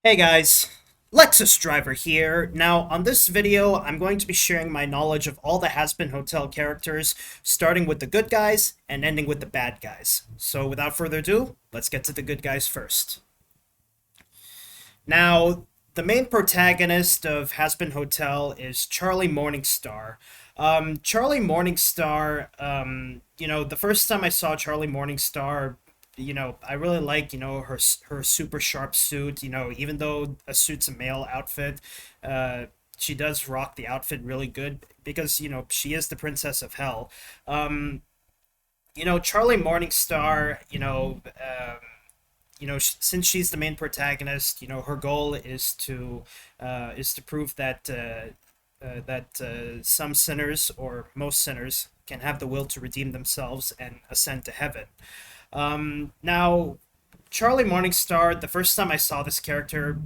Hey guys, Lexus Driver here. Now, on this video, I'm going to be sharing my knowledge of all the Hazbin Hotel characters, starting with the good guys and ending with the bad guys. So, without further ado, let's get to the good guys first. Now, the main protagonist of Hazbin Hotel is Charlie Morningstar. Charlie Morningstar, the first time I saw Charlie Morningstar, I really like, her super sharp suit. Even though a suit's a male outfit, uh, she does rock the outfit really good because, she is the Princess of Hell. Charlie Morningstar, since she's the main protagonist, her goal is to prove that some sinners or most sinners can have the will to redeem themselves and ascend to heaven. Now, Charlie Morningstar. The first time I saw this character,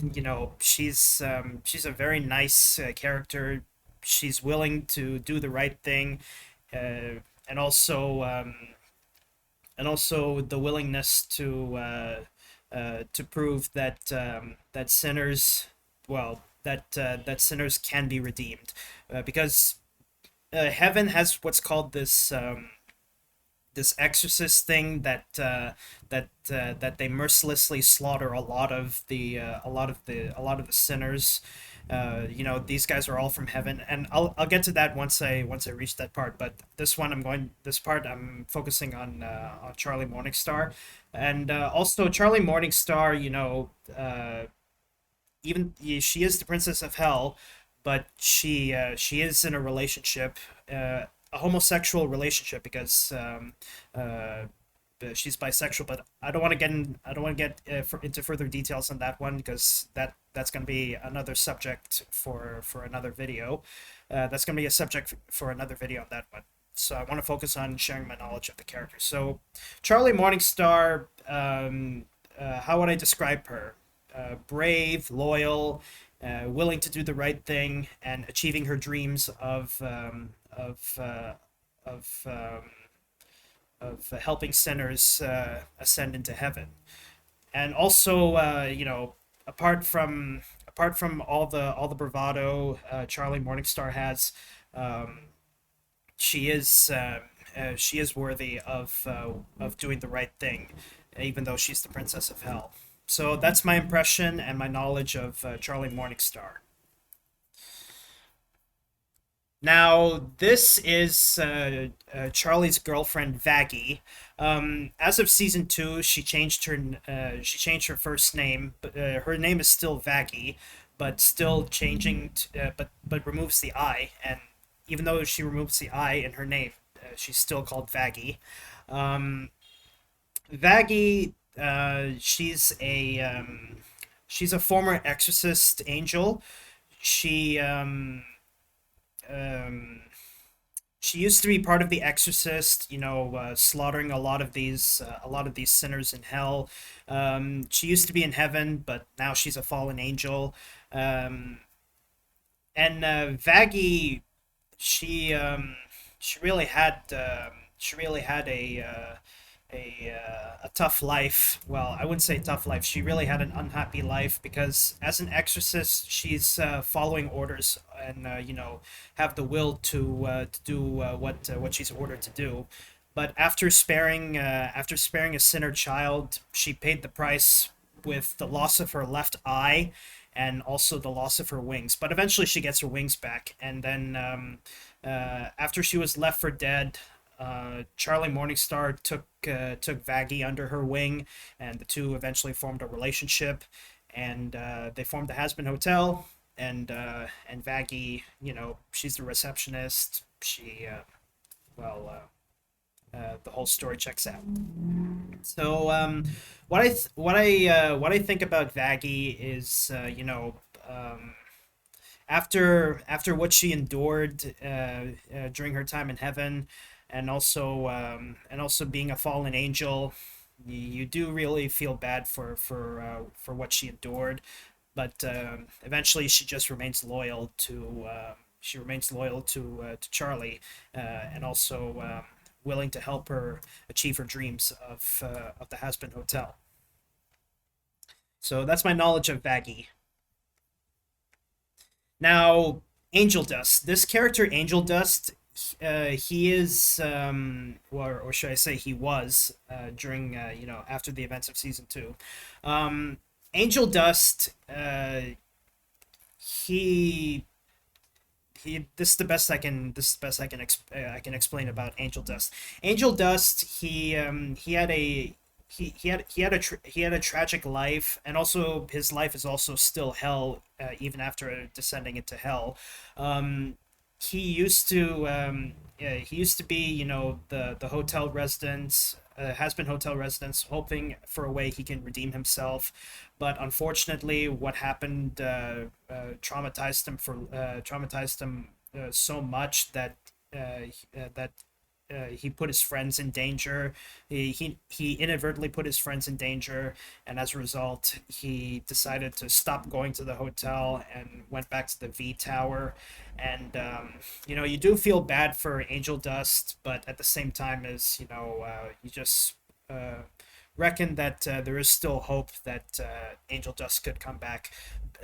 she's a very nice character. She's willing to do the right thing, and also the willingness to prove that sinners, that sinners can be redeemed, because heaven has what's called this exorcist thing that they mercilessly slaughter a lot of the sinners. These guys are all from heaven, and I'll get to that once I reach that part. But this part I'm focusing on Charlie Morningstar, and also Charlie Morningstar. Even she is the Princess of Hell, but she is in a relationship, a homosexual relationship, because she's bisexual. But I don't want to get into further details on that one, because that's going to be another subject for another video. That's going to be a subject for another video on that one. So I want to focus on sharing my knowledge of the character. So Charlie Morningstar, how would I describe her? Brave, loyal, willing to do the right thing, and achieving her dreams of helping sinners ascend into heaven. And also, apart from all the bravado Charlie Morningstar has, um, she is worthy of doing the right thing, even though she's the Princess of Hell. So that's my impression and my knowledge of Charlie Morningstar. Now, this is Charlie's girlfriend Vaggie. As of season two, she changed her first name, but her name is still Vaggie, but still changing, but removes the I, and even though she removes the I in her name, she's still called Vaggie. Um, Vaggie, she's a former exorcist angel. She um, she used to be part of the Exorcist, slaughtering a lot of these sinners in hell. She used to be in heaven, but now she's a fallen angel. Um, and Vaggie, she um, she really had a tough life. Well, I wouldn't say tough life. She really had an unhappy life, because as an exorcist, she's following orders, and have the will to do what she's ordered to do. But after sparing a sinner child, she paid the price with the loss of her left eye, and also the loss of her wings. But eventually, she gets her wings back, and then after she was left for dead, Charlie Morningstar took Vaggie under her wing, and the two eventually formed a relationship, and they formed the Hazbin Hotel. And Vaggie, she's the receptionist. The whole story checks out. So, what I think about Vaggie is, after what she endured during her time in heaven, and also being a fallen angel, you do really feel bad for what she endured. But eventually, she remains loyal to Charlie, and also willing to help her achieve her dreams of the Hazbin Hotel. So that's my knowledge of Vaggie. Now, Angel Dust. This character, Angel Dust, he is, or should I say, he was during, after the events of season two. Um, Angel Dust, he this is the best I can explain about Angel Dust. Angel Dust, he had a he had a tragic life, and also his life is also still hell, even after descending into hell. Um, he used to yeah, he used to be, the hotel resident, Hazbin Hotel residence, hoping for a way he can redeem himself, but unfortunately, what happened traumatized him so much that that he put his friends in danger. He inadvertently put his friends in danger, and as a result, he decided to stop going to the hotel and went back to the V Tower. And you do feel bad for Angel Dust, but at the same time, as you just uh, reckon that there is still hope that Angel Dust could come back.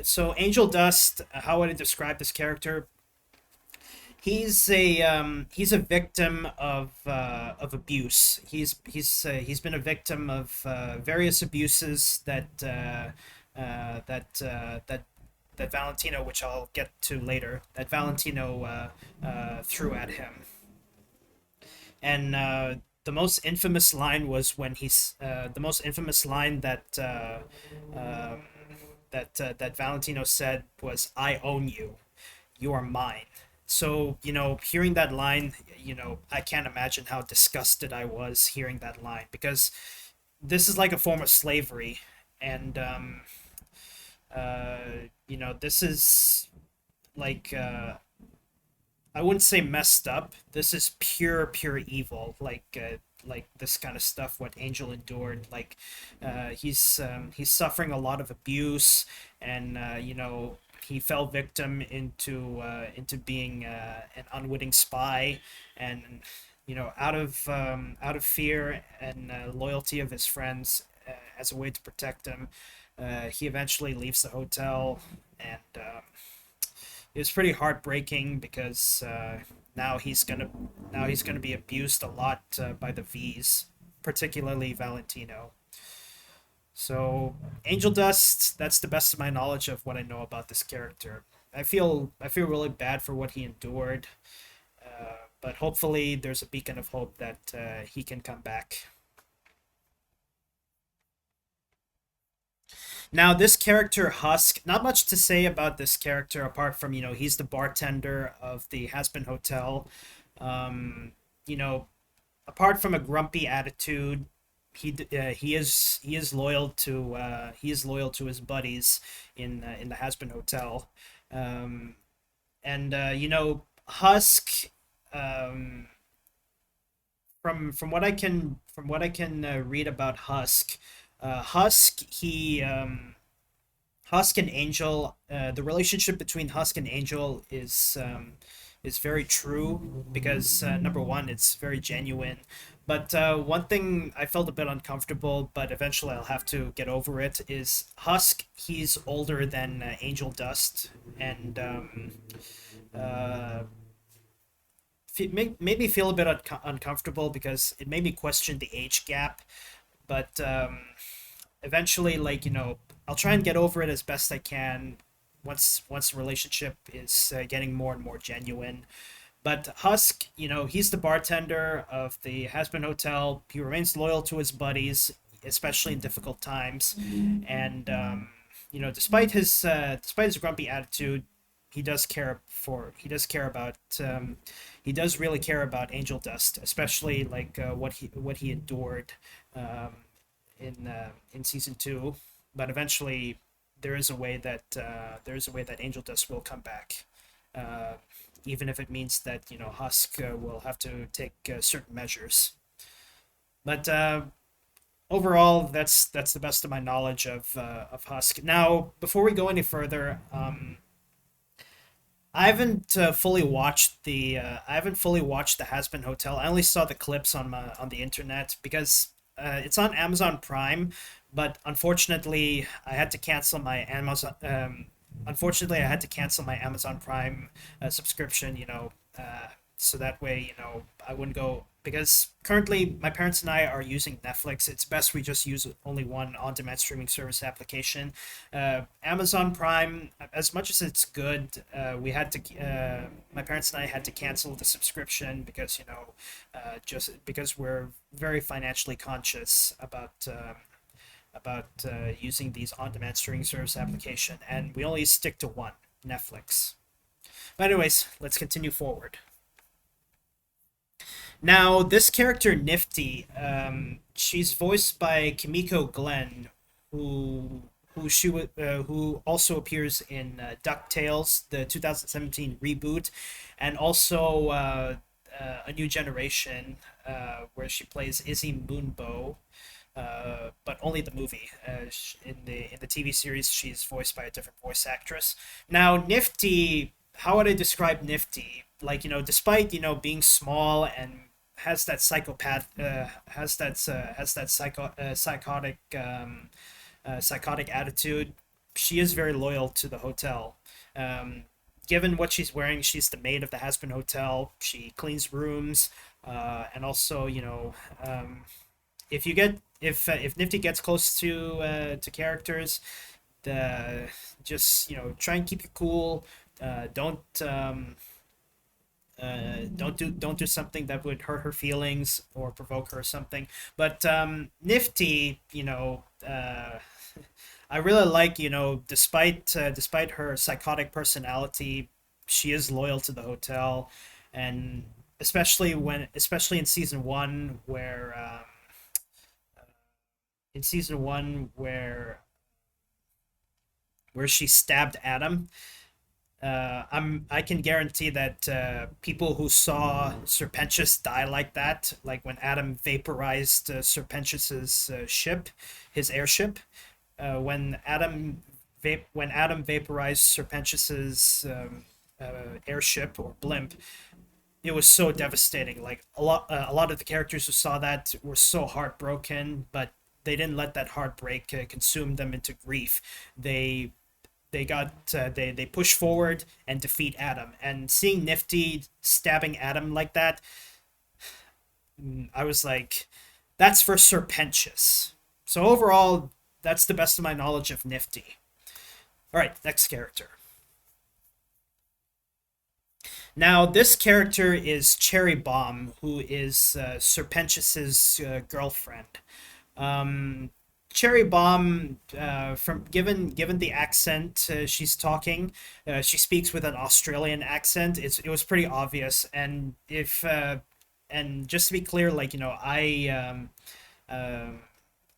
So Angel Dust, how would I describe this character? He's a victim of abuse. He's been a victim of various abuses that Valentino, which I'll get to later, that Valentino threw at him. And the most infamous line was when he's the most infamous line um that Valentino said was, "I own you. You are mine." So, hearing that line, I can't imagine how disgusted I was hearing that line, because this is like a form of slavery. And, this is like, I wouldn't say messed up. This is pure evil. Like this kind of stuff. What Angel endured. Like, he's suffering a lot of abuse, and he fell victim into being an unwitting spy, and out of fear and loyalty of his friends, as a way to protect him, he eventually leaves the hotel. And it was pretty heartbreaking, because now he's gonna be abused a lot by the V's, particularly Valentino. So Angel Dust, that's the best of my knowledge of what I know about this character. I feel really bad for what he endured, but hopefully there's a beacon of hope that he can come back. Now, this character Husk, not much to say about this character apart from, he's the bartender of the Hazbin Hotel. Um, you know, Apart from a grumpy attitude, he is loyal to his buddies in the Hazbin Hotel. Um, and Husk, um, from what I can read about Husk, Husk and Angel, the relationship between Husk and Angel is very true, because number one, it's very genuine. But one thing I felt a bit uncomfortable, but eventually I'll have to get over it, is Husk. He's older than Angel Dust, and uh, made me feel a bit uncomfortable, because it made me question the age gap. But eventually, like, I'll try and get over it as best I can once the relationship is getting more and more genuine. But Husk, he's the bartender of the Hazbin Hotel. He remains loyal to his buddies, especially in difficult times. And despite his grumpy attitude, he does care about he does really care about Angel Dust, especially like what he endured um, in season two. But eventually, there is a way that Angel Dust will come back, uh, even if it means that Husk will have to take certain measures. But overall, that's the best of my knowledge of Husk. Now, before we go any further, I haven't fully watched the Hazbin Hotel. I only saw the clips on the internet, because it's on Amazon Prime, but unfortunately, I had to cancel my Amazon. Unfortunately, I had to cancel my Amazon Prime subscription. So that way, I wouldn't go because currently my parents and I are using Netflix. It's best we just use only one on-demand streaming service application. Amazon Prime, as much as it's good, we had to. My parents and I had to cancel the subscription because just because we're very financially conscious about using these on-demand streaming service application, and we only stick to one, Netflix. But anyways, let's continue forward. Now, this character Nifty, she's voiced by Kimiko Glenn, who who also appears in DuckTales, the 2017 reboot, and also A New Generation, where she plays Izzy Moonbow, but only the movie. In the TV series, she's voiced by a different voice actress. Now, Nifty, how would I describe Nifty? Like despite being small and has that psychotic attitude, she is very loyal to the hotel. Um, Given what she's wearing, she's the maid of the Hazbin Hotel. She cleans rooms, and also if Nifty gets close to characters, the just try and keep you cool. Don't do something that would hurt her feelings or provoke her or something. But Nifty, I really like despite her psychotic personality, she is loyal to the hotel, and especially in season one where she stabbed Adam. I can guarantee that people who saw Serpentius die like that, like when Adam vaporized Serpentius's ship, his airship, when Adam vaporized Serpentius's airship or blimp, it was so devastating. Like a lot of the characters who saw that were so heartbroken, but they didn't let that heartbreak consume them into grief. They they push forward and defeat Adam. And seeing Nifty stabbing Adam like that, I was like, that's for Serpentius. So overall, that's the best of my knowledge of Nifty. All right, next character. Now, this character is Cherry Bomb, who is Serpentius's girlfriend. Um, Cherry Bomb, from given the accent she's talking, she speaks with an Australian accent. It was pretty obvious, and just to be clear, like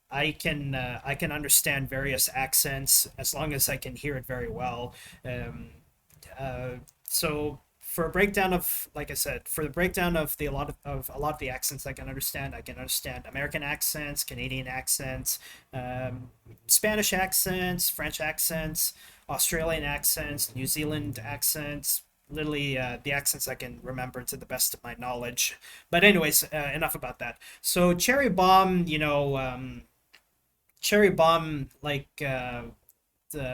I can understand various accents as long as I can hear it very well. Um, so for a breakdown of, like I said, for the breakdown of a lot of the accents I can understand American accents, Canadian accents, um, Spanish accents, French accents, Australian accents, New Zealand accents. Literally, the accents I can remember to the best of my knowledge. But anyways, enough about that. So Cherry Bomb, Cherry Bomb, like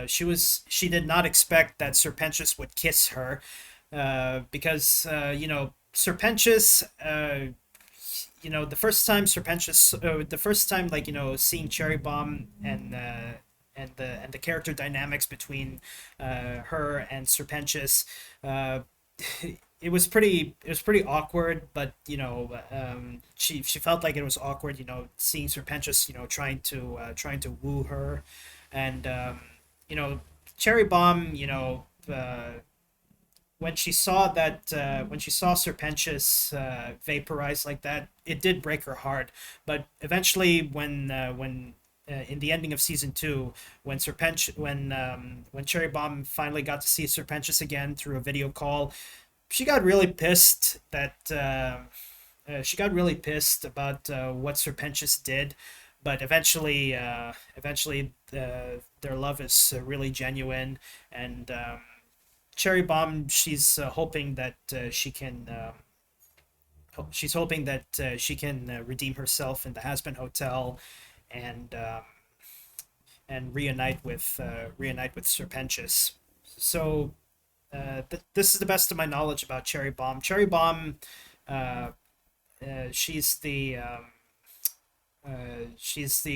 she did not expect that Serpentius would kiss her, because Serpentius, the first time, like seeing Cherry Bomb and the character dynamics between her and Serpentius, uh, it was pretty awkward, but she felt like it was awkward, seeing Serpentius, trying to woo her, and you know Cherry Bomb, when she saw Serpentius vaporize like that, it did break her heart. But eventually, when in the ending of season two, when Cherry Bomb finally got to see Serpentius again through a video call, she got really pissed about what Serpentius did. But eventually, their love is really genuine, and Cherry Bomb, she's hoping that she's hoping that she can redeem herself in the Hazbin Hotel, and reunite with Serpentius. So this is the best of my knowledge about Cherry Bomb. Cherry Bomb, uh, she's the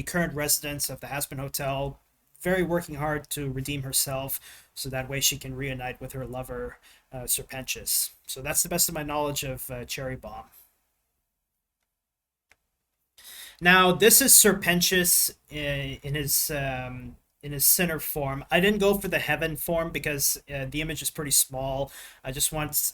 current resident of the Hazbin Hotel, very working hard to redeem herself, so that way she can reunite with her lover, Serpentius. So that's the best of my knowledge of Cherry Bomb. Now this is Serpentius in his center form. I didn't go for the heaven form because the image is pretty small. I just want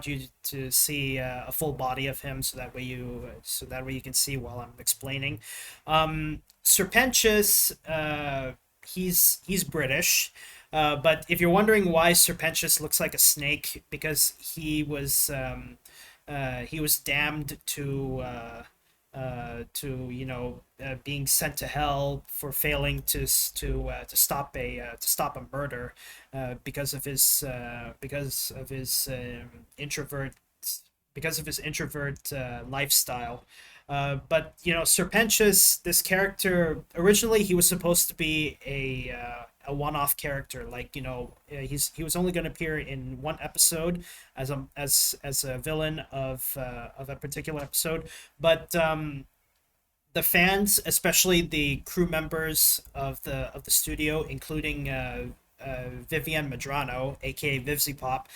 you to see a full body of him, so that way you can see while I'm explaining. Serpentius, he's British. But if you're wondering why Serpentius looks like a snake, because he was damned to being sent to hell for failing to stop a murder, because of his introvert lifestyle. But Serpentius, this character, originally he was supposed to be a one-off character. Like he was only going to appear in one episode as a villain of a particular episode. But the fans, especially the crew members of the studio, including Vivian Madrano, aka Vivzy Pop,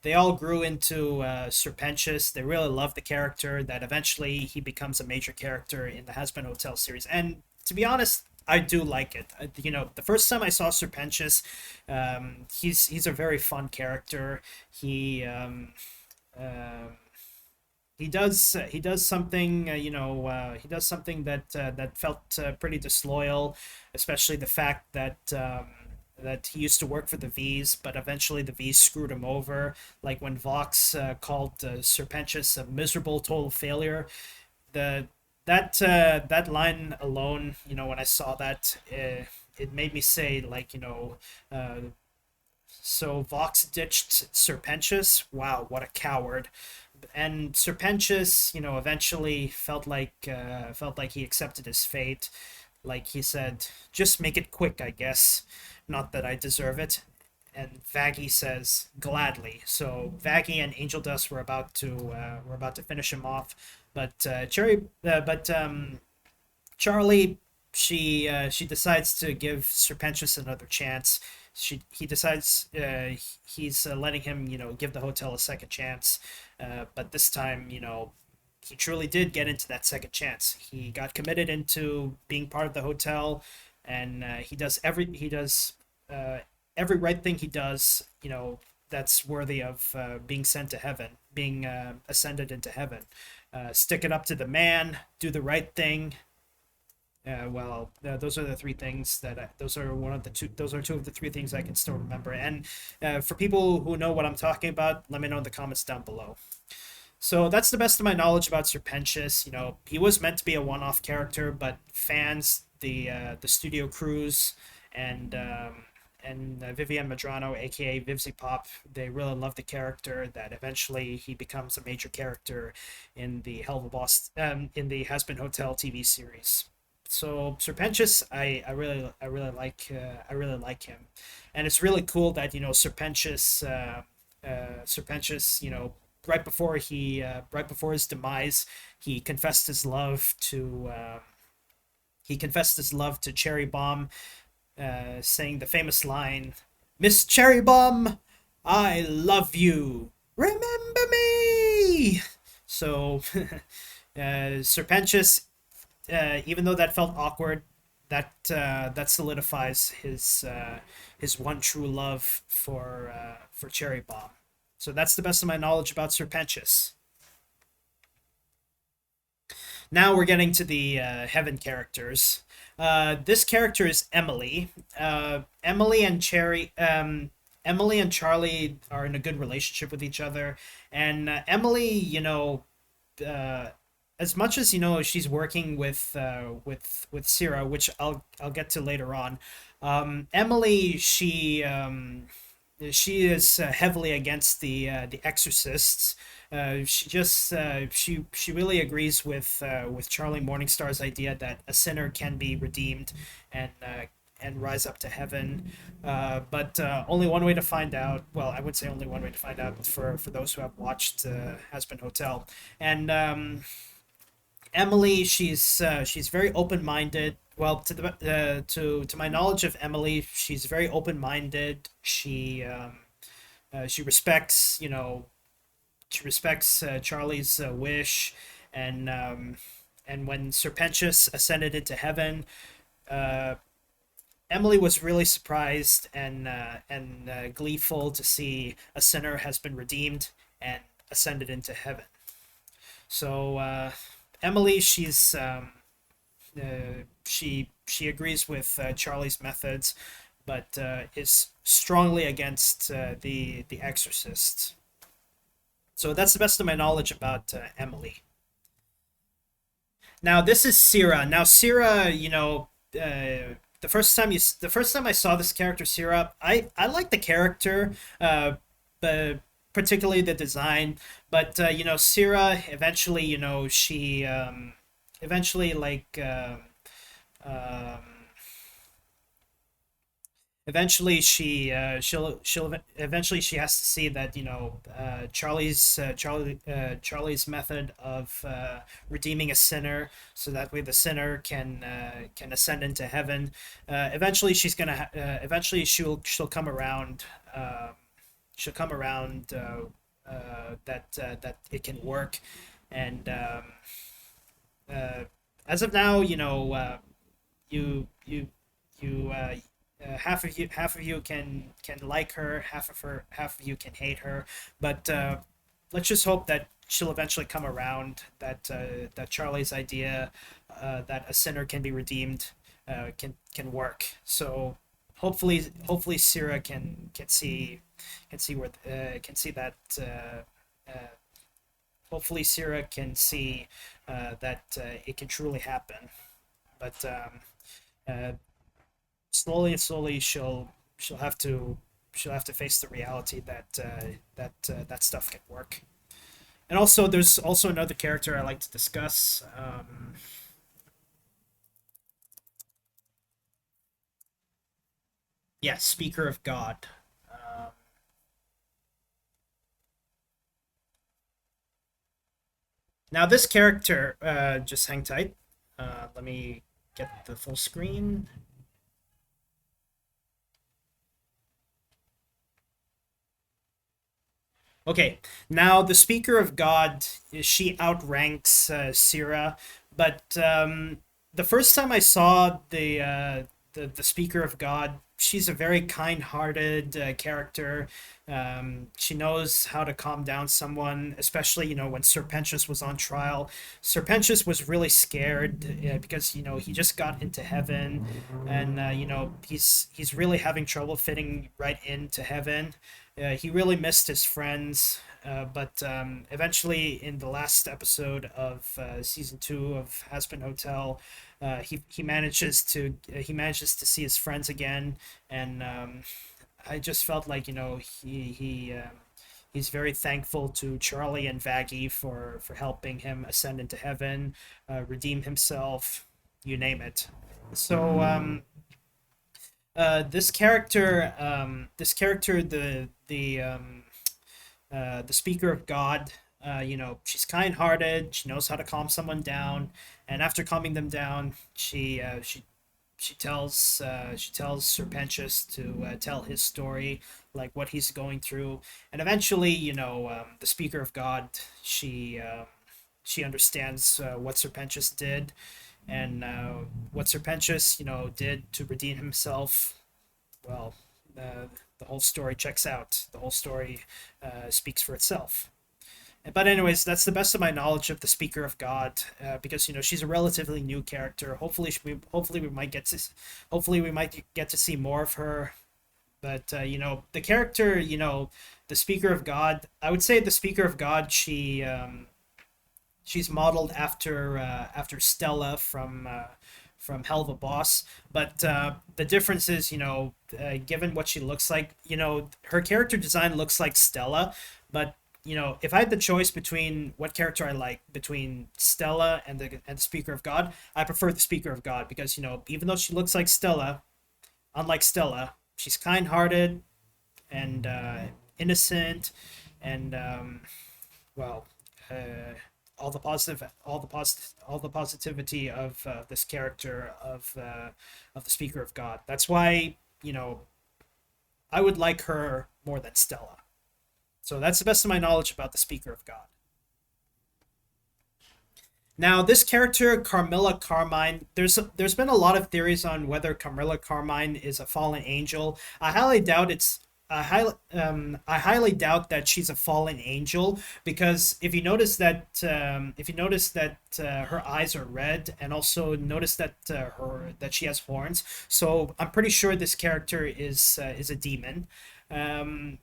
they all grew into Serpentius. They really love the character. That eventually he becomes a major character in the Hazbin Hotel series. And to be honest, I do like it. The first time I saw Serpentius, he's a very fun character. He does something he does something that felt pretty disloyal, especially the fact that he used to work for the V's, but eventually the V's screwed him over. Like when Vox called Serpentius a miserable total failure. The that line alone, when I saw that, it made me say, like, so Vox ditched Serpentius. Wow, what a coward! And Serpentius, eventually felt like he accepted his fate. Like he said, just make it quick, I guess. Not that I deserve it. And Vaggie says gladly. So Vaggie and Angel Dust were about to finish him off, but Charlie, she decides to give Serpentius another chance. He decides he's letting him give the hotel a second chance, but this time he truly did get into that second chance. He got committed into being part of the hotel, and he does every right thing he does. That's worthy of being sent to heaven, being ascended into heaven. Stick it up to the man, do the right thing. Those are the three things those are one of the two. Those are two of the three things I can still remember. And for people who know what I'm talking about, let me know in the comments down below. So that's the best of my knowledge about Serpentius. He was meant to be a one-off character, but fans, the studio crews, and Vivian Madrano, aka Vivzy Pop, they really love the character. That eventually he becomes a major character in the Hell of a Boss, in the Hazbin Hotel TV series. So Serpentius, I really like him, and it's really cool that Serpentius, right before his demise, he confessed his love to Cherry Bomb, saying the famous line, "Miss Cherry Bomb, I love you. Remember me." So Serpentius, even though that felt awkward, that solidifies his one true love for Cherry Bomb. So that's the best of my knowledge about Serpentius. Now we're getting to the heaven characters. This character is Emily. Emily and Charlie are in a good relationship with each other, and Emily, as much as she's working with Syrah, which I'll get to later on. Emily, she is heavily against the exorcists, She really agrees with Charlie Morningstar's idea that a sinner can be redeemed and rise up to heaven. But only one way to find out. Well, I would say only one way to find out for those who have watched Hazbin Hotel. And Emily, she's very open minded. Well, to my knowledge of Emily, she's very open minded. She respects Charlie's wish, and when Serpentius ascended into heaven, uh, Emily was really surprised and gleeful to see a sinner has been redeemed and ascended into heaven. So Emily, she agrees with Charlie's methods, but is strongly against the Exorcist. So that's the best of my knowledge about Emily. Now this is Syrah. Now Syrah, the first time I saw this character Syrah, I like the character, but particularly the design. But Syrah eventually, eventually like. Um, Eventually she'll eventually she has to see that Charlie's method of redeeming a sinner, so that way the sinner can ascend into heaven. Eventually she'll come around. She'll come around that it can work. And as of now, you you you half of you can like her, half of you can hate her. But let's just hope that she'll eventually come around, that Charlie's idea that a sinner can be redeemed can work. So hopefully Syrah can see that hopefully Syrah can see that it can truly happen. But uh, slowly and slowly she'll have to face the reality that that stuff can work. And also, there's also another character I like to discuss. Yeah, Speaker of God. Um, Now this character, just hang tight. Let me get the full screen. Okay, now the Speaker of God, she outranks Syrah, but the first time I saw the Speaker of God, she's a very kind-hearted character. She knows how to calm down someone, especially when Serpentius was on trial. Serpentius was really scared because he just got into heaven, and he's really having trouble fitting right into heaven. He really missed his friends, but eventually, in the last episode of season 2 of Hazbin Hotel, he manages to see his friends again, and I just felt like he's very thankful to Charlie and Vaggie for helping him ascend into heaven, redeem himself, you name it. So this character, the Speaker of God, she's kind-hearted. She knows how to calm someone down, and after calming them down, she tells Serpentius to tell his story, like what he's going through, and eventually, the Speaker of God, she understands what Serpentius did, and what Serpentius, did to redeem himself. Well, the whole story checks out. The whole story speaks for itself. But anyways, that's the best of my knowledge of the Speaker of God, because she's a relatively new character. Hopefully we might get to see more of her. But the character, the Speaker of God. I would say the Speaker of God. She's modeled after Stella from Hell of a Boss. But the difference is, given what she looks like, her character design looks like Stella, but if I had the choice between what character I like between Stella and the Speaker of God, I prefer the Speaker of God because even though she looks like Stella, unlike Stella, she's kind-hearted and innocent, and well, all the positivity of this character of the Speaker of God. That's why I would like her more than Stella. So that's the best of my knowledge about the Speaker of God. Now, this character, Carmilla Carmine, there's been a lot of theories on whether Carmilla Carmine is a fallen angel. I highly doubt that she's a fallen angel because if you notice that her eyes are red, and also notice that her that she has horns, so I'm pretty sure this character is a demon. Um,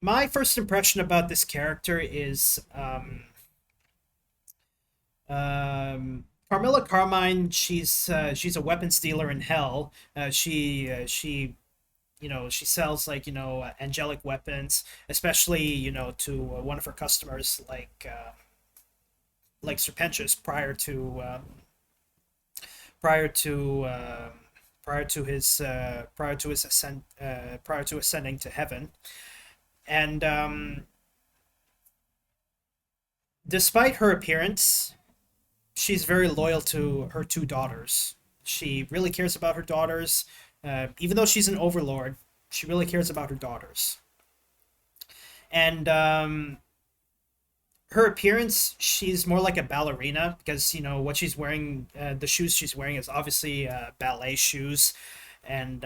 my first impression about this character is Carmilla Carmine. She's a weapons dealer in hell. She she sells like angelic weapons, especially to one of her customers like Serpentius prior to uh, prior to ascending to heaven. And despite her appearance, she's very loyal to her two daughters. She really cares about her daughters. Even though she's an overlord, she really cares about her daughters. And her appearance, she's more like a ballerina because what she's wearing, the shoes she's wearing is obviously ballet shoes, and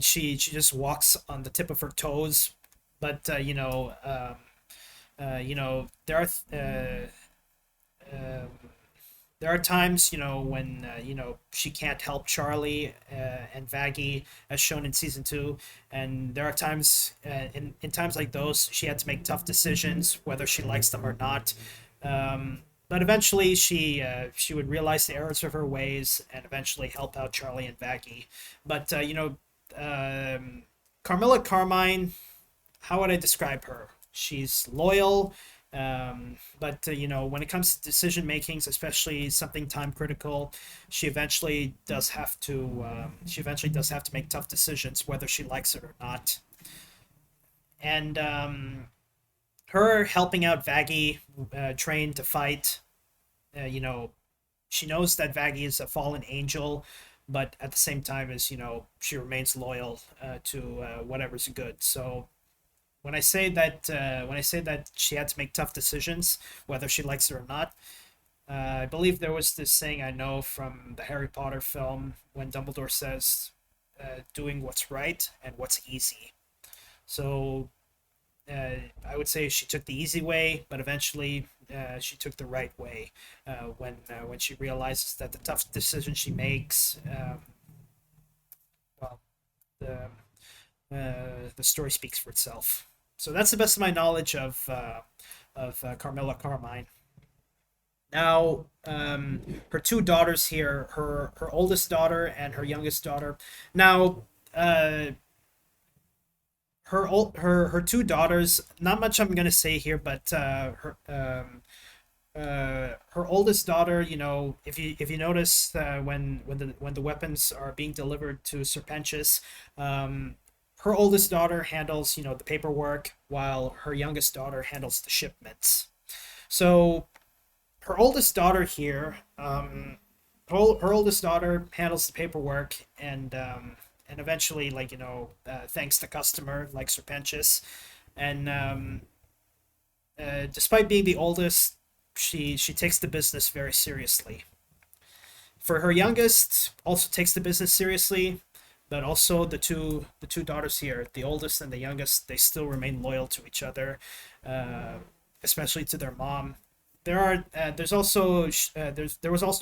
she just walks on the tip of her toes. But there are uh, there are times when she can't help Charlie and Vaggie as shown in season 2, and there are times in times like those she had to make tough decisions whether she likes them or not. But eventually she would realize the errors of her ways and eventually help out Charlie and Vaggie. But Carmilla Carmine, how would I describe her? She's loyal, but when it comes to decision makings, especially something time critical, she eventually does have to make tough decisions, whether she likes it or not. And her helping out Vaggie, train to fight, she knows that Vaggie is a fallen angel, but at the same time, she remains loyal to whatever's good. So when I say that she had to make tough decisions, whether she likes it or not, I believe there was this saying I know from the Harry Potter film when Dumbledore says, "Doing what's right and what's easy." So I would say she took the easy way, but eventually she took the right way when she realizes that the tough decision she makes, well, the the story speaks for itself. So that's the best of my knowledge of Carmilla Carmine. Now, her two daughters here, her oldest daughter and her youngest daughter. Now, her two daughters. Not much I'm gonna say here, but her oldest daughter. If you notice when the weapons are being delivered to Serpentius, her oldest daughter handles the paperwork, while her youngest daughter handles the shipments. So her oldest daughter here, her oldest daughter handles the paperwork and eventually thanks the customer like Serpentius, and despite being the oldest, she takes the business very seriously. For her youngest, also takes the business seriously, but also the two daughters here, the oldest and the youngest, they still remain loyal to each other, uh, especially to their mom. There was also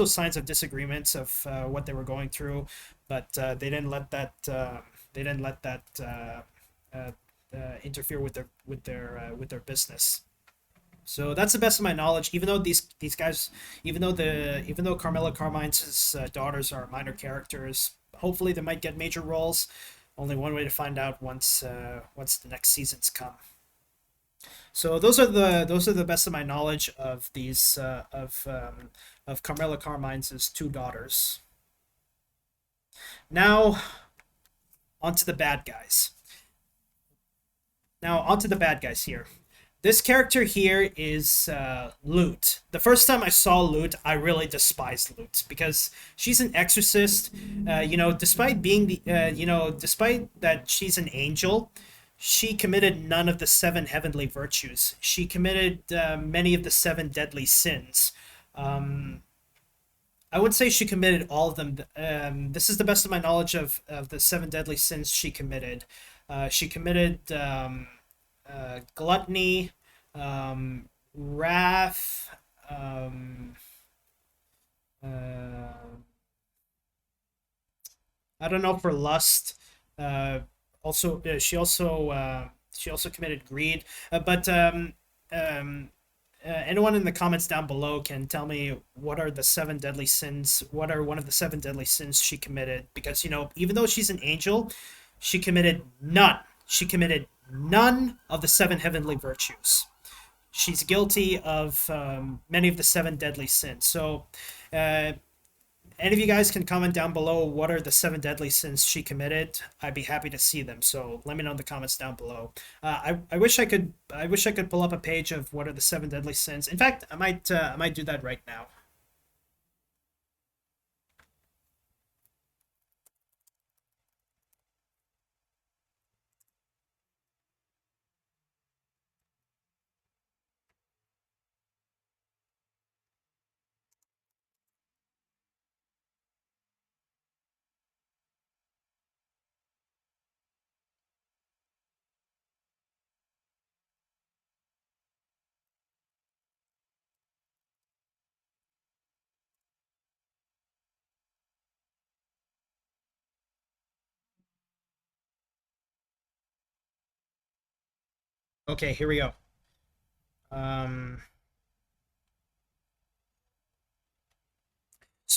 signs of disagreements of what they were going through, but they didn't let that uh, interfere with their business. So that's the best of my knowledge. Even though these guys, even though Carmilla Carmine's daughters are minor characters, hopefully they might get major roles. Only one way to find out once the next seasons come. So those are the best of my knowledge of these of Carmela Carmine's two daughters. Now onto the bad guys. Now onto the bad guys here. This character here is Lute. The first time I saw Lute, I really despised Lute because she's an exorcist. Despite being despite that she's an angel, she committed none of the seven heavenly virtues. She committed many of the seven deadly sins. Um, I would say she committed all of them. This is the best of my knowledge of the seven deadly sins she committed. She committed gluttony, wrath, uh, I don't know, for lust. Also, she also committed greed. Anyone in the comments down below can tell me what are the seven deadly sins. What are one of the seven deadly sins she committed? Because even though she's an angel, she committed none. She committed none of the seven heavenly virtues. She's guilty of many of the seven deadly sins. So, uh, any of you guys can comment down below what are the seven deadly sins she committed. I'd be happy to see them. So let me know in the comments down below. I wish I could pull up a page of what are the seven deadly sins. In fact, I might do that right now. Okay, here we go. Um,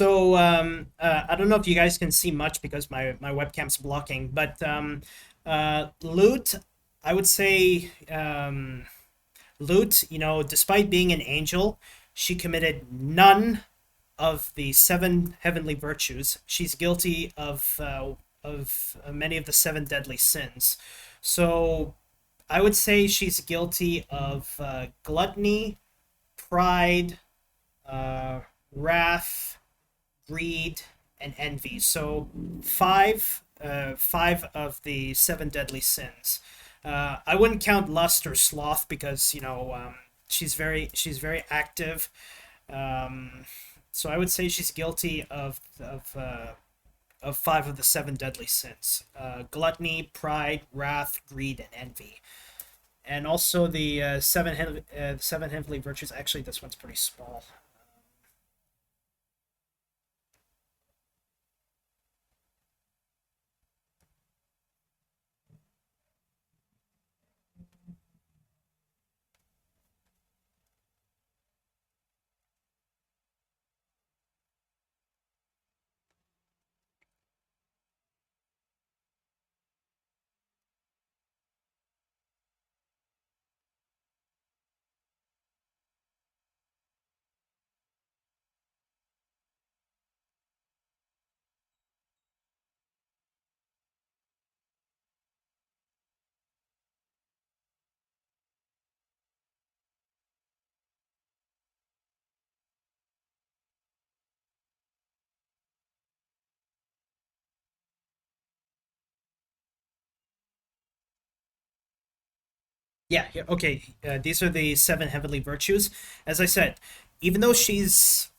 I don't know if you guys can see much because my webcam's blocking, but Lute, I would say Lute, despite being an angel, she committed none of the seven heavenly virtues. She's guilty of many of the seven deadly sins. So I would say she's guilty of gluttony, pride, uh, wrath, greed, and envy. So five of the seven deadly sins. I wouldn't count lust or sloth because she's very active. Um, so I would say she's guilty of five of the seven deadly sins: gluttony, pride, wrath, greed, and envy. And also the seven heavenly virtues. Actually, this one's pretty small. Yeah, yeah, okay. These are the seven heavenly virtues. As I said, even though she's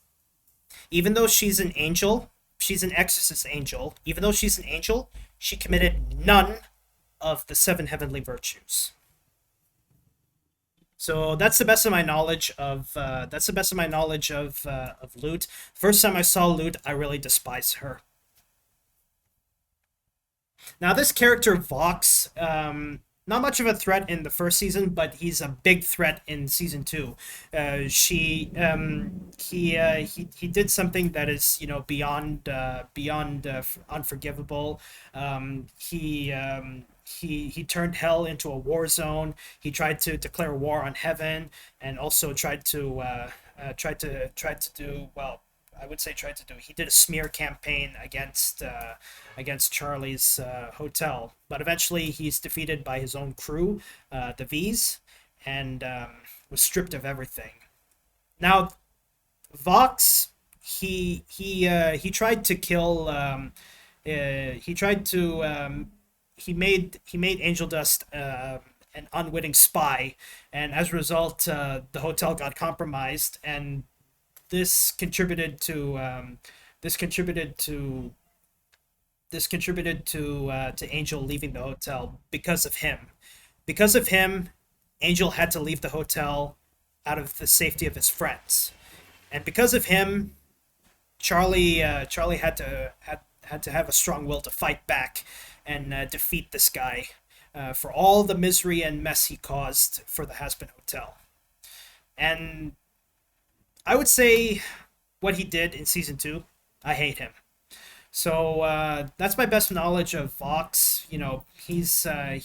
even though she's an angel, she's an exorcist angel. Even though she's an angel, she committed none of the seven heavenly virtues. So that's the best of my knowledge of Lute. First time I saw Lute, I really despised her. Now this character Vox, not much of a threat in the first season, but he's a big threat in season two. She he did something that is, you know, beyond unforgivable. He turned hell into a war zone. He tried to declare war on heaven, and also tried to do well. I would say tried to do. He did a smear campaign against Charlie's hotel, but eventually he's defeated by his own crew, the V's, and was stripped of everything. Now, Vox, he tried to kill. He tried to. He made Angel Dust an unwitting spy, and as a result, the hotel got compromised, and this contributed to this contributed to to Angel leaving the hotel because of him. Because of him, Angel had to leave the hotel out of the safety of his friends, and because of him, Charlie had to have a strong will to fight back and defeat this guy for all the misery and mess he caused for the Hazbin Hotel. And I would say what he did in season two, I hate him. So that's my best knowledge of Vox. You know, he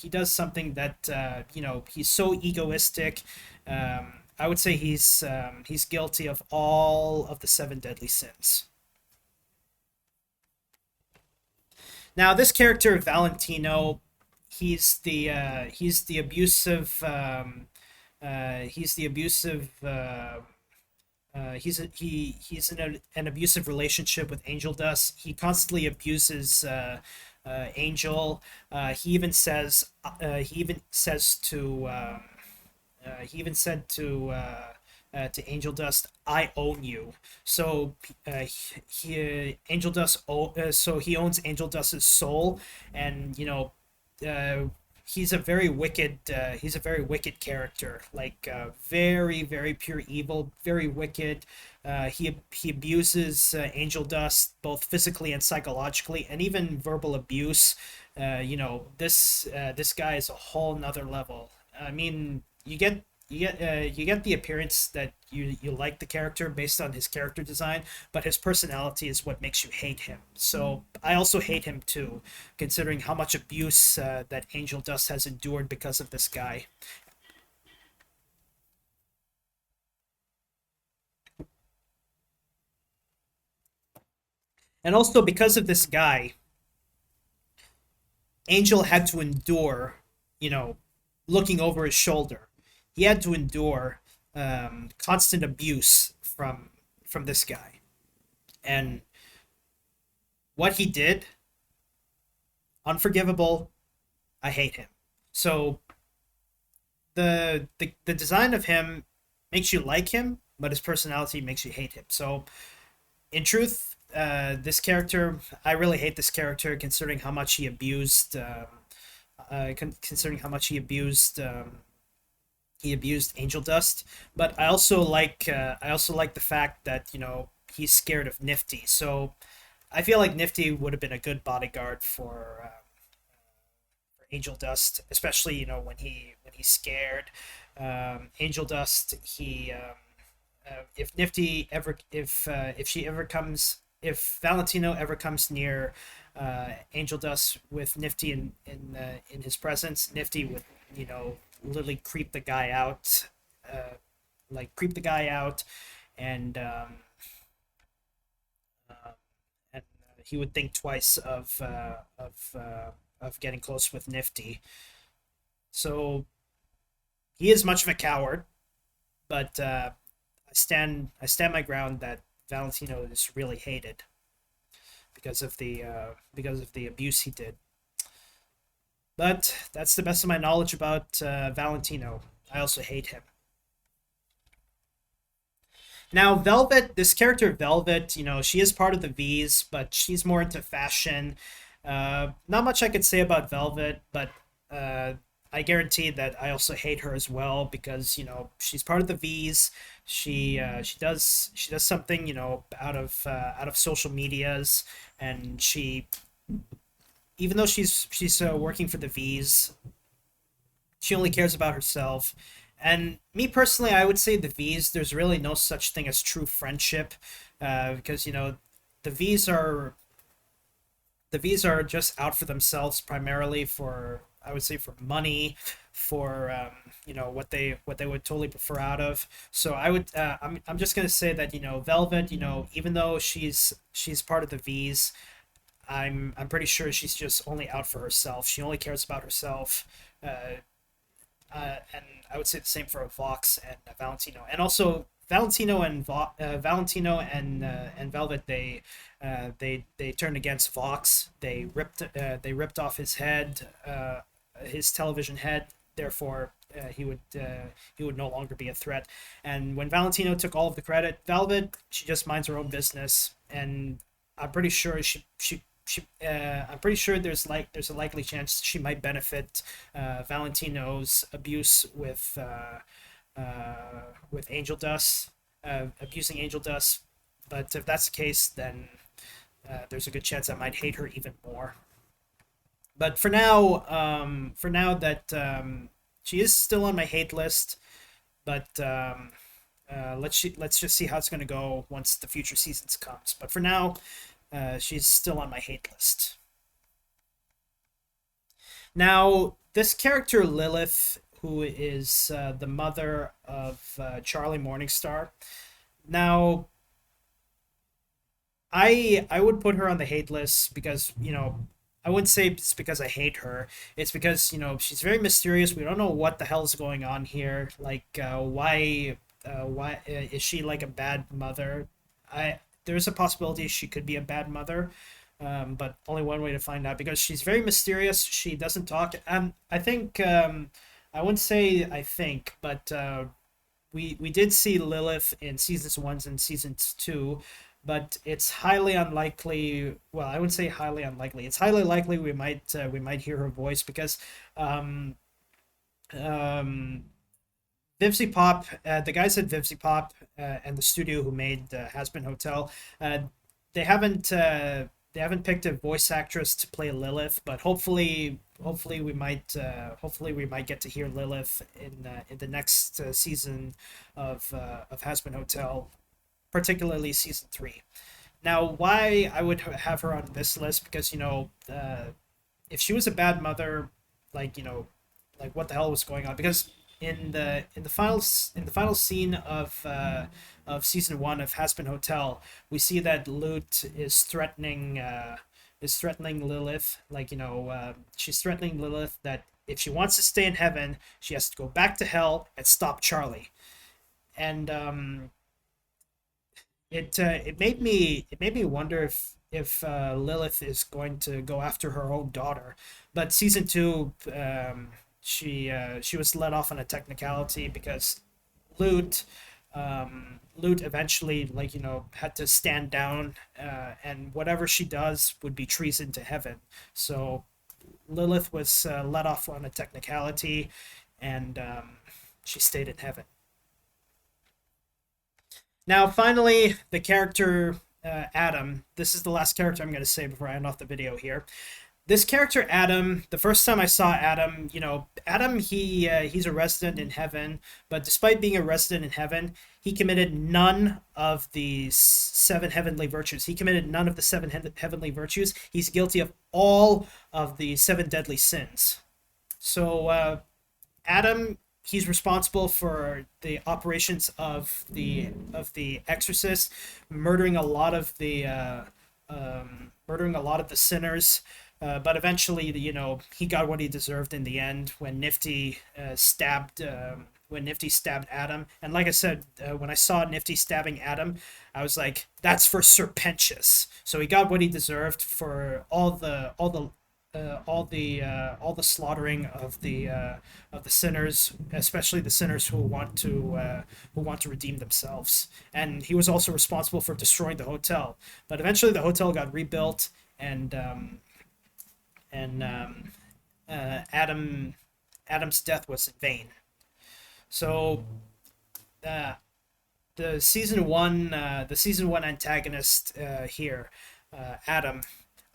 does something that you know, he's so egoistic. I would say he's guilty of all of the seven deadly sins. Now, this character Valentino, he's the abusive he's the abusive he's in an abusive relationship with Angel Dust. He constantly abuses Angel. He even says he even said to Angel Dust, "I own you." So Angel Dust so he owns Angel Dust's soul, and you know, uh, he's a very wicked character, like very pure evil, very wicked. He abuses Angel Dust both physically and psychologically, and even verbal abuse. You know, this guy is a whole nother level. I mean, you get the appearance that you like the character based on his character design, but his personality is what makes you hate him. So I also hate him too, considering how much abuse that Angel Dust has endured because of this guy. And also because of this guy, Angel had to endure, you know, looking over his shoulder. He had to endure constant abuse from this guy, and what he did, unforgivable. I hate him. So the design of him makes you like him, but his personality makes you hate him. So in truth, this character, I really hate this character, considering how much he abused. Considering how much he abused Angel Dust. But I also like the fact that, you know, he's scared of Nifty. So I feel like Nifty would have been a good bodyguard for Angel Dust, especially, you know, when he's scared. Angel Dust, if Nifty ever if she ever comes if Valentino ever comes near Angel Dust with Nifty in his presence, Nifty would, you know, literally creep the guy out, creep the guy out, and uh, he would think twice of getting close with Nifty. So he is much of a coward, but I stand my ground that Valentino is really hated because of the abuse he did. But that's the best of my knowledge about Valentino. I also hate him. Now, Velvet, this character Velvet, you know, she is part of the V's, but she's more into fashion. Not much I could say about Velvet, but uh, I guarantee that I also hate her as well because, you know, she's part of the V's. She does something, you know, out of social medias, and she, even though she's working for the V's, She only cares about herself. And me personally, I would say the V's, there's really no such thing as true friendship, because the V's are the V's are just out for themselves primarily for, I would say, for money, for what they would totally prefer out of. So I'm just gonna say that Velvet, even though she's part of the V's, I'm pretty sure she's just only out for herself. She only cares about herself. And I would say the same for Vox and Valentino, and also Valentino and Velvet. They turned against Vox. They ripped off his head, his television head. Therefore, he would no longer be a threat. And when Valentino took all of the credit, Velvet, she just minds her own business, and I'm pretty sure I'm pretty sure there's a likely chance she might benefit Valentino's abuse with Angel Dust, abusing Angel Dust. But if that's the case, then there's a good chance I might hate her even more. But for now that she is still on my hate list, but let's just see how it's going to go once the future seasons comes. But for now, she's still on my hate list. Now, this character Lilith, who is the mother of Charlie Morningstar. Now, I would put her on the hate list because I wouldn't say it's because I hate her. It's because she's very mysterious. We don't know what the hell is going on here. Like why is she like a bad mother? I There's a possibility she could be a bad mother, but only one way to find out because she's very mysterious. She doesn't talk. I think I wouldn't say I think, but we did see Lilith in seasons one and seasons two, but it's highly unlikely. Well, I wouldn't say highly unlikely. It's highly likely we might hear her voice because um, um, Vivzy Pop, the guys at Vivzy Pop and the studio who made Hazbin Hotel, uh, they haven't they haven't picked a voice actress to play Lilith, but hopefully we might get to hear Lilith in the next season of Hazbin Hotel, particularly season three. Now, why I would have her on this list because if she was a bad mother, like like what the hell was going on? Because in the final scene of season one of Hazbin Hotel, we see that Lute is threatening Lilith. Like she's threatening Lilith that if she wants to stay in heaven, she has to go back to hell and stop Charlie. And it made me wonder if Lilith is going to go after her own daughter. But season two, she was let off on a technicality because Lute Lute eventually had to stand down, and whatever she does would be treason to heaven. So Lilith was let off on a technicality, and she stayed in heaven. Now, finally, the character Adam. This is the last character I'm going to say before I end off the video here. This character Adam, the first time I saw Adam, Adam, he's a resident in heaven, but despite being a resident in heaven, he committed none of the seven heavenly virtues. He committed none of the seven heavenly virtues. He's guilty of all of the seven deadly sins. So Adam, he's responsible for the operations of the Exorcist, murdering a lot of the sinners. But eventually, he got what he deserved in the end when Nifty stabbed Adam. And like I said, when I saw Nifty stabbing Adam, I was like, "That's for Serpentius." So he got what he deserved for all the slaughtering of the sinners, especially the sinners who want to redeem themselves. And he was also responsible for destroying the hotel. But eventually, the hotel got rebuilt, and Adam's death was in vain. So uh, the season one antagonist here, Adam.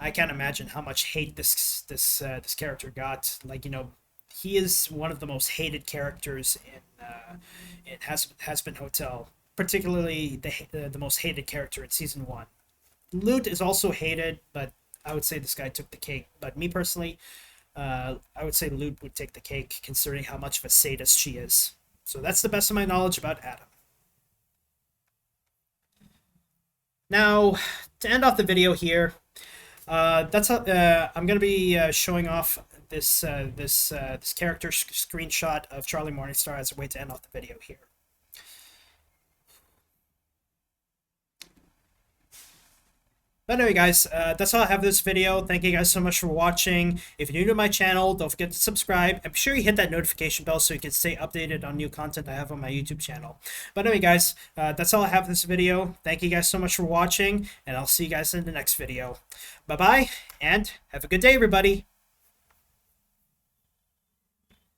I can't imagine how much hate this character got. Like he is one of the most hated characters in Hazbin Hotel, particularly the most hated character in season one. Loot is also hated, but I would say this guy took the cake. But me personally, I would say Loot would take the cake, considering how much of a sadist she is. So that's the best of my knowledge about Adam. Now, to end off the video here, that's how I'm gonna be showing off this character screenshot of Charlie Morningstar as a way to end off the video here. But anyway, guys, that's all I have for this video. Thank you guys so much for watching. If you're new to my channel, don't forget to subscribe. And be sure you hit that notification bell so you can stay updated on new content I have on my YouTube channel. But anyway, guys, that's all I have for this video. Thank you guys so much for watching, and I'll see you guys in the next video. Bye-bye, and have a good day, everybody.